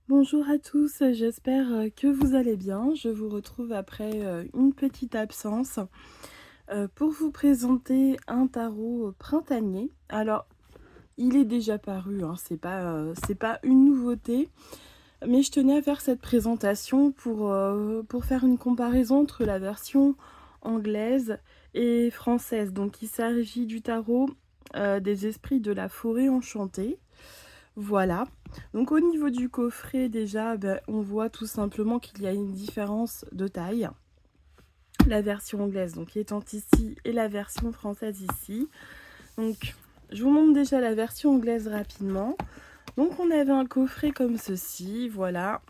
Bonjour à tous, j'espère que vous allez bien. Je vous retrouve après une petite absence pour vous présenter un tarot printanier. Alors, il est déjà paru, hein, c'est pas une nouveauté, mais je tenais à faire cette présentation pour faire une comparaison entre la version anglaise et française. Donc, il s'agit du tarot des esprits de la forêt enchantée. Voilà. Donc au niveau du coffret, déjà, on voit tout simplement qu'il y a une différence de taille. La version anglaise, donc étant ici, et la version française ici. Donc, je vous montre déjà la version anglaise rapidement. Donc on avait un coffret comme ceci, voilà.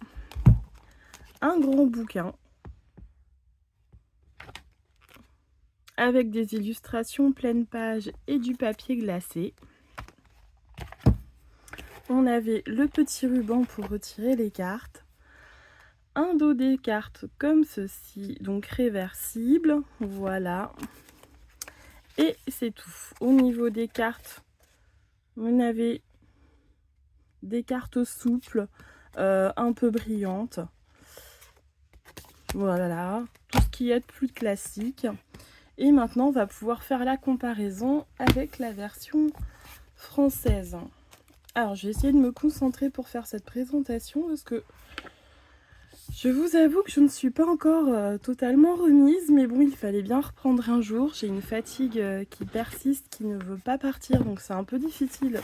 Un grand bouquin. Avec des illustrations pleine page et du papier glacé. On avait le petit ruban pour retirer les cartes. Un dos des cartes comme ceci, donc réversible, voilà. Et c'est tout. Au niveau des cartes, vous avez des cartes souples, un peu brillantes. Voilà, tout ce qui est de plus classique. Et maintenant, on va pouvoir faire la comparaison avec la version française. Alors, je vais essayer de me concentrer pour faire cette présentation parce que je vous avoue que je ne suis pas encore totalement remise, mais bon, il fallait bien reprendre un jour. J'ai une fatigue qui persiste, qui ne veut pas partir, donc c'est un peu difficile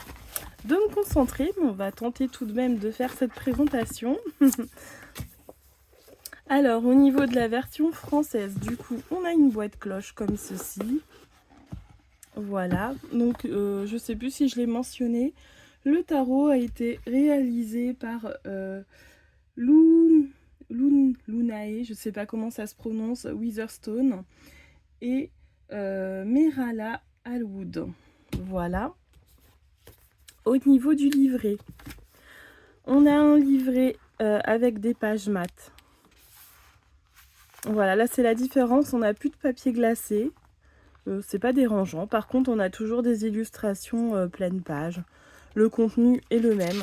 de me concentrer, mais on va tenter tout de même de faire cette présentation. Alors, au niveau de la version française, du coup, on a une boîte cloche comme ceci. Voilà, donc je sais plus si je l'ai mentionné, le tarot a été réalisé par Lunae, je sais pas comment ça se prononce, Witherstone, et Merala Alwood. Voilà. Au niveau du livret, on a un livret avec des pages mat. Voilà, là c'est la différence, on n'a plus de papier glacé. C'est pas dérangeant. Par contre, on a toujours des illustrations pleine page. Le contenu est le même.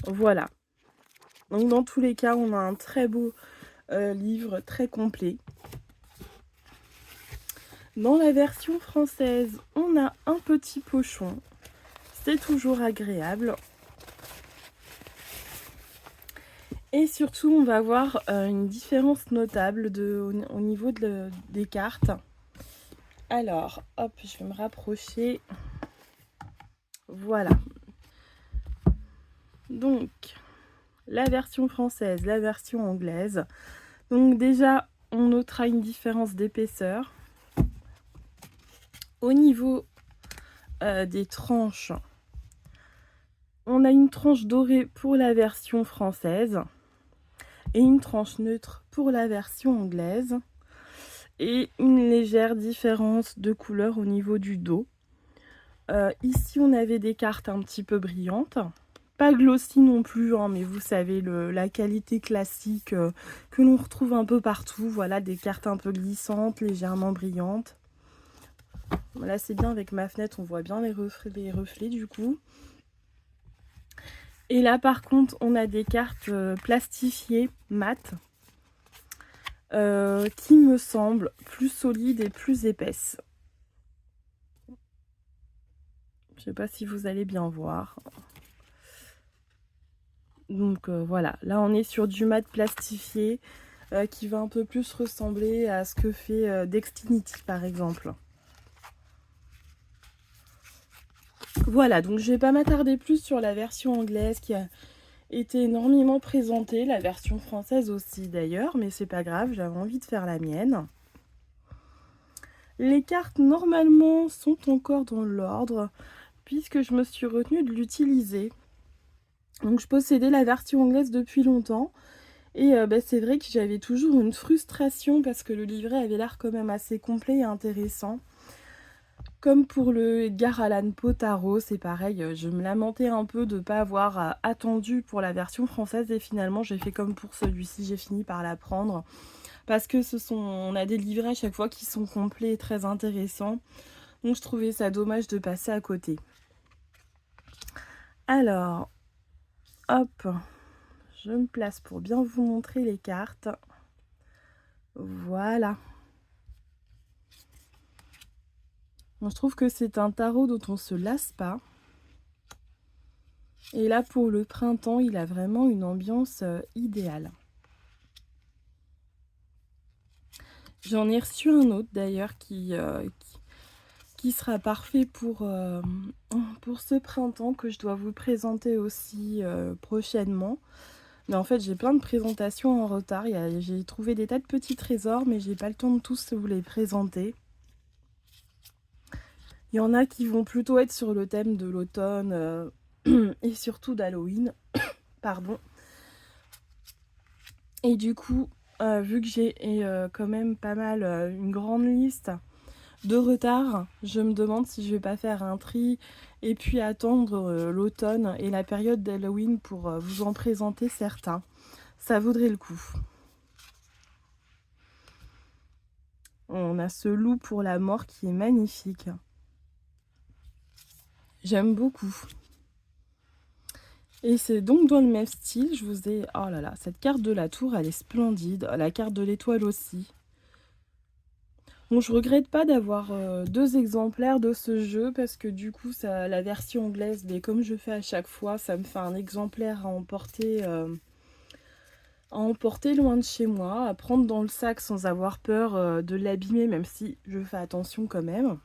Voilà. Donc dans tous les cas, on a un très beau livre, très complet. Dans la version française, on a un petit pochon. C'est toujours agréable. Et surtout, on va voir une différence notable au niveau des cartes. Alors, hop, je vais me rapprocher. Voilà. Donc, la version française, la version anglaise. Donc déjà, on notera une différence d'épaisseur. Au niveau des tranches, on a une tranche dorée pour la version française et une tranche neutre pour la version anglaise. Et une légère différence de couleur au niveau du dos. Ici, on avait des cartes un petit peu brillantes. Pas glossy non plus, hein, mais vous savez, la qualité classique que l'on retrouve un peu partout. Voilà, des cartes un peu glissantes, légèrement brillantes. Là, c'est bien, avec ma fenêtre, on voit bien les reflets du coup. Et là, par contre, on a des cartes plastifiées, mat, qui me semblent plus solides et plus épaisses. Je sais pas si vous allez bien voir. Donc voilà, là on est sur du mat plastifié qui va un peu plus ressembler à ce que fait Dextinity par exemple. Voilà, donc je vais pas m'attarder plus sur la version anglaise qui a été énormément présentée, la version française aussi d'ailleurs, mais c'est pas grave, j'avais envie de faire la mienne. Les cartes normalement sont encore dans l'ordre puisque je me suis retenue de l'utiliser. Donc je possédais la version anglaise depuis longtemps. Et c'est vrai que j'avais toujours une frustration parce que le livret avait l'air quand même assez complet et intéressant. Comme pour le Edgar Allan Poe Tarot, c'est pareil, je me lamentais un peu de ne pas avoir attendu pour la version française et finalement j'ai fait comme pour celui-ci, j'ai fini par la prendre. Parce que on a des livrets à chaque fois qui sont complets et très intéressants. Donc je trouvais ça dommage de passer à côté. Alors, hop, je me place pour bien vous montrer les cartes. Voilà. Bon, je trouve que c'est un tarot dont on se lasse pas. Et là, pour le printemps, il a vraiment une ambiance idéale. J'en ai reçu un autre d'ailleurs qui sera parfait pour ce printemps, que je dois vous présenter aussi prochainement. Mais en fait, j'ai plein de présentations en retard. J'ai trouvé des tas de petits trésors, mais j'ai pas le temps de tous vous les présenter. Il y en a qui vont plutôt être sur le thème de l'automne et surtout d'Halloween. Pardon. Et du coup, vu que j'ai quand même pas mal une grande liste de retard, je me demande si je vais pas faire un tri et puis attendre l'automne et la période d'Halloween pour vous en présenter certains. Ça vaudrait le coup. On a ce loup pour la mort qui est magnifique. J'aime beaucoup. Et c'est donc dans le même style, je vous ai... Oh là là, cette carte de la tour, elle est splendide. La carte de l'étoile aussi. Bon, je regrette pas d'avoir 2 exemplaires de ce jeu parce que du coup, la version anglaise, mais comme je fais à chaque fois, ça me fait un exemplaire à emporter loin de chez moi, à prendre dans le sac sans avoir peur de l'abîmer, même si je fais attention quand même.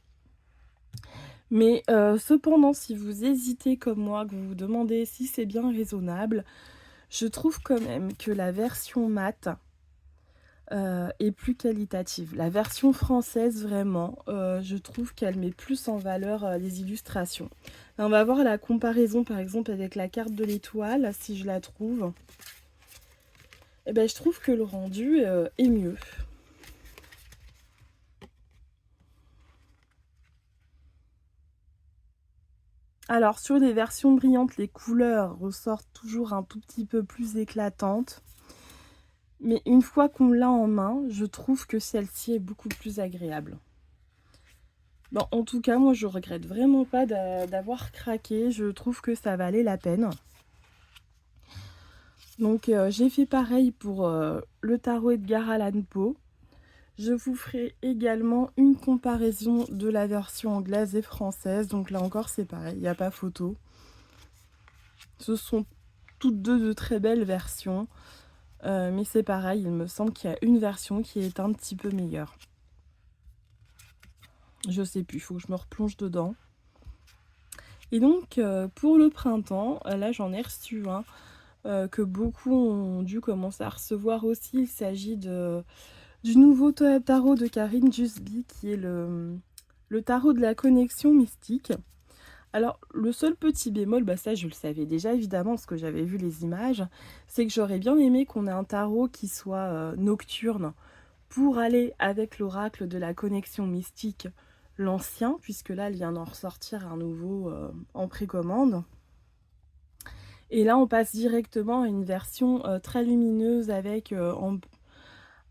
Mais cependant, si vous hésitez comme moi, que vous vous demandez si c'est bien raisonnable, je trouve quand même que la version mat est plus qualitative. La version française, vraiment, je trouve qu'elle met plus en valeur les illustrations. Là, on va voir la comparaison, par exemple, avec la carte de l'étoile, si je la trouve. Et ben, je trouve que le rendu est mieux. Alors, sur les versions brillantes, les couleurs ressortent toujours un tout petit peu plus éclatantes. Mais une fois qu'on l'a en main, je trouve que celle-ci est beaucoup plus agréable. Bon, en tout cas, moi, je regrette vraiment pas d'avoir craqué. Je trouve que ça valait la peine. Donc, j'ai fait pareil pour le tarot Edgar Allan Poe. Je vous ferai également une comparaison de la version anglaise et française. Donc là encore, c'est pareil, il n'y a pas photo. Ce sont toutes deux de très belles versions. Mais c'est pareil, il me semble qu'il y a une version qui est un petit peu meilleure. Je sais plus, il faut que je me replonge dedans. Et donc, pour le printemps, là j'en ai reçu un que beaucoup ont dû commencer à recevoir aussi. Il s'agit du nouveau tarot de Karine Jusby, qui est le tarot de la connexion mystique. Alors, le seul petit bémol, bah ça je le savais déjà évidemment parce que j'avais vu les images, c'est que j'aurais bien aimé qu'on ait un tarot qui soit nocturne pour aller avec l'oracle de la connexion mystique, l'ancien, puisque là il vient d'en ressortir un nouveau en précommande. Et là on passe directement à une version très lumineuse avec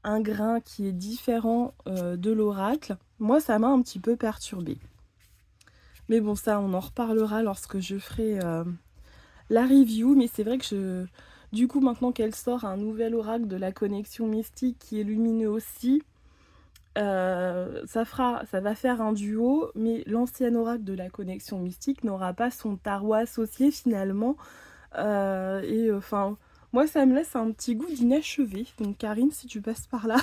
un grain qui est différent de l'oracle. Moi ça m'a un petit peu perturbée. Mais bon, ça, on en reparlera lorsque je ferai la review. Mais c'est vrai que du coup, maintenant qu'elle sort un nouvel oracle de la connexion mystique qui est lumineux aussi, ça va faire un duo. Mais l'ancien oracle de la connexion mystique n'aura pas son tarot associé finalement. Enfin, moi, ça me laisse un petit goût d'inachevé. Donc, Karine, si tu passes par là,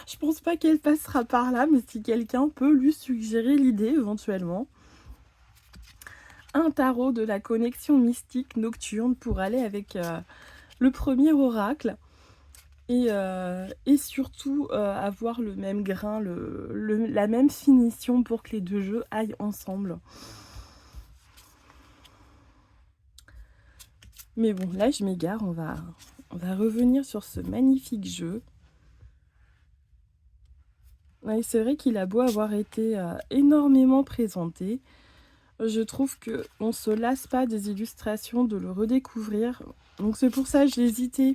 je pense pas qu'elle passera par là. Mais si quelqu'un peut lui suggérer l'idée éventuellement. Un tarot de la connexion mystique nocturne pour aller avec le premier oracle et surtout avoir le même grain, la même finition pour que les deux jeux aillent ensemble. Mais bon, là je m'égare, on va revenir sur ce magnifique jeu. Ouais, c'est vrai qu'il a beau avoir été énormément présenté. Je trouve qu'on ne se lasse pas des illustrations, de le redécouvrir. Donc c'est pour ça que j'ai hésité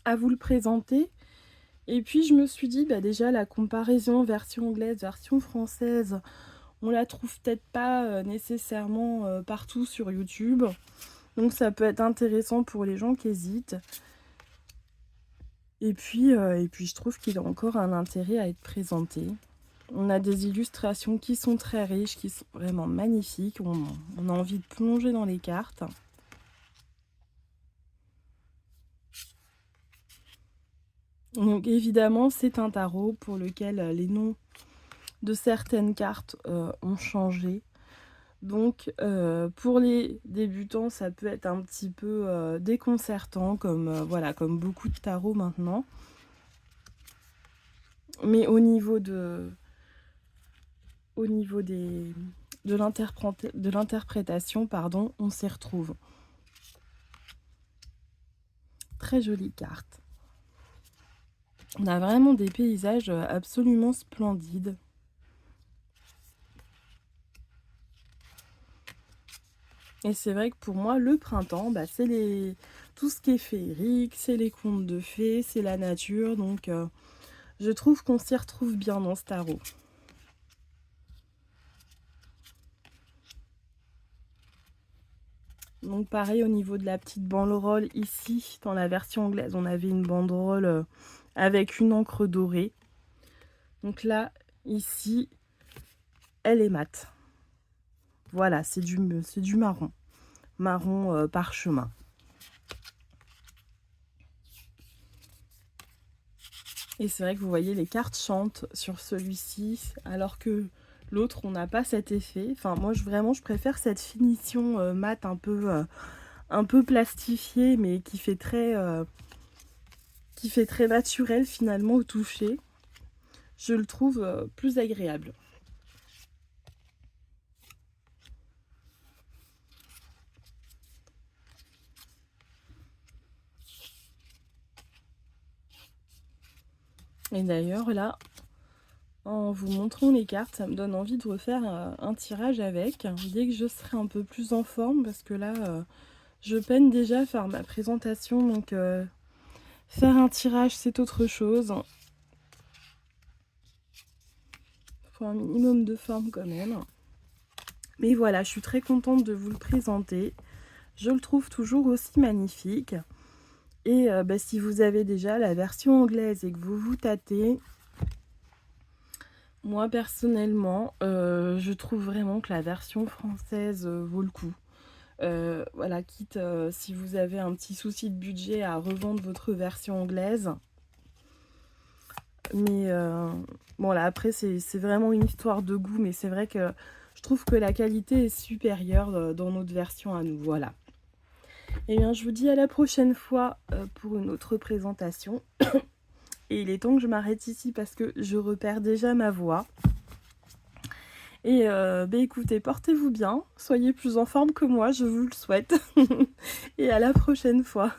à vous le présenter. Et puis je me suis dit, bah déjà la comparaison version anglaise, version française, on la trouve peut-être pas nécessairement partout sur YouTube. Donc ça peut être intéressant pour les gens qui hésitent. Et puis je trouve qu'il a encore un intérêt à être présenté. On a des illustrations qui sont très riches, qui sont vraiment magnifiques. On a envie de plonger dans les cartes. Donc évidemment, c'est un tarot pour lequel les noms de certaines cartes ont changé. Donc pour les débutants, ça peut être un petit peu déconcertant, comme voilà, comme beaucoup de tarots maintenant. Mais au niveau de l'interprétation, pardon, on s'y retrouve. Très jolie carte. On a vraiment des paysages absolument splendides. Et c'est vrai que pour moi, le printemps, c'est tout ce qui est féerique, c'est les contes de fées, c'est la nature. Donc je trouve qu'on s'y retrouve bien dans ce tarot. Donc pareil au niveau de la petite banderole, ici, dans la version anglaise, on avait une banderole avec une encre dorée. Donc là, ici, elle est mate. Voilà, c'est du marron. Marron parchemin. Et c'est vrai que vous voyez, les cartes chantent sur celui-ci, alors que l'autre, on n'a pas cet effet. Enfin, moi, je préfère cette finition mate un peu plastifiée, mais qui fait très naturel finalement au toucher. Je le trouve plus agréable. Et d'ailleurs, là, en vous montrant les cartes, ça me donne envie de refaire un tirage avec, dès que je serai un peu plus en forme, parce que là, je peine déjà à faire ma présentation, donc faire un tirage, c'est autre chose. Il faut un minimum de forme quand même. Mais voilà, je suis très contente de vous le présenter. Je le trouve toujours aussi magnifique. Et si vous avez déjà la version anglaise et que vous vous tâtez, moi personnellement, je trouve vraiment que la version française vaut le coup. Voilà, quitte si vous avez un petit souci de budget à revendre votre version anglaise. Mais bon là après c'est vraiment une histoire de goût, mais c'est vrai que je trouve que la qualité est supérieure dans notre version à nous, voilà. Et bien je vous dis à la prochaine fois pour une autre présentation. Et il est temps que je m'arrête ici parce que je repère déjà ma voix. Et écoutez, portez-vous bien, soyez plus en forme que moi, je vous le souhaite. Et à la prochaine fois.